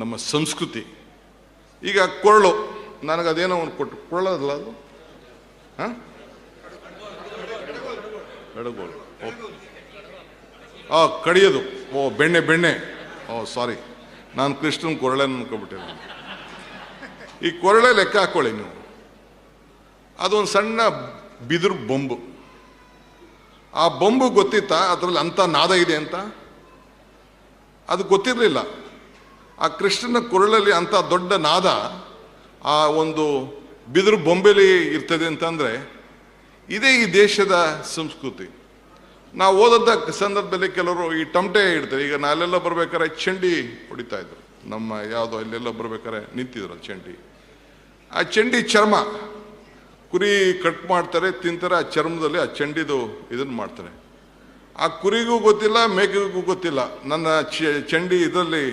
ನಮ್ಮ ಸಂಸ್ಕೃತಿ. ಈಗ ಕೊರಳು, ನನಗದೇನೋ ಒಂದು ಕೊಟ್ಟು, ಕೊರಳಲ್ಲ ಅದು, ಹಾಂ, ಎಡಗೋಲು, ಕಡಿಯೋದು, ಬೆಣ್ಣೆ, ಸಾರಿ, ನಾನು ಕೃಷ್ಣನ ಕೊರಳೆ ಅನ್ಕೊಬಿಟ್ಟೆ. ಈ ಕೊರಳೆ ಲೆಕ್ಕ ಹಾಕೊಳ್ಳಿ ನೀವು, ಅದೊಂದು ಸಣ್ಣ ಬಿದಿರು ಬೊಂಬು. ಆ ಬೊಂಬು ಗೊತ್ತಿತ್ತಾ ಅದರಲ್ಲಿ ಅಂಥ ನಾದ ಇದೆ ಅಂತ? ಅದು ಗೊತ್ತಿರಲಿಲ್ಲ. ಆ ಕೃಷ್ಣನ ಕೊರಳಲ್ಲಿ ಅಂಥ ದೊಡ್ಡ ನಾದ ಆ ಒಂದು ಬಿದಿರು ಬೊಂಬೆಲಿ ಇರ್ತದೆ ಅಂತಂದರೆ ಇದೇ ಈ ದೇಶದ ಸಂಸ್ಕೃತಿ. ನಾವು ಓದದ ಸಂದರ್ಭದಲ್ಲಿ ಕೆಲವರು ಈ ಟಮಟೆ ಇಡ್ತಾರೆ. ಈಗ ನಾಲೆಲ್ಲ ಬರ್ಬೇಕಾದ್ರೆ ಚಂಡಿ ಹೊಡಿತಾ ಇದ್ರು, ನಮ್ಮ ಯಾವುದೋ ಇಲ್ಲೆಲ್ಲ ಬರ್ಬೇಕಾದ್ರೆ ನಿಂತಿದ್ರು ಚಂಡಿ. ಆ ಚಂಡಿ ಚರ್ಮ, ಕುರಿ ಕಟ್ ಮಾಡ್ತಾರೆ, ತಿಂತಾರೆ, ಆ ಚರ್ಮದಲ್ಲಿ ಆ ಚಂಡಿದು ಇದನ್ನು ಮಾಡ್ತಾರೆ. ಆ ಕುರಿಗೂ ಗೊತ್ತಿಲ್ಲ, ಮೇಕೆಗೂ ಗೊತ್ತಿಲ್ಲ ನನ್ನ ಚಂಡಿ ಇದರಲ್ಲಿ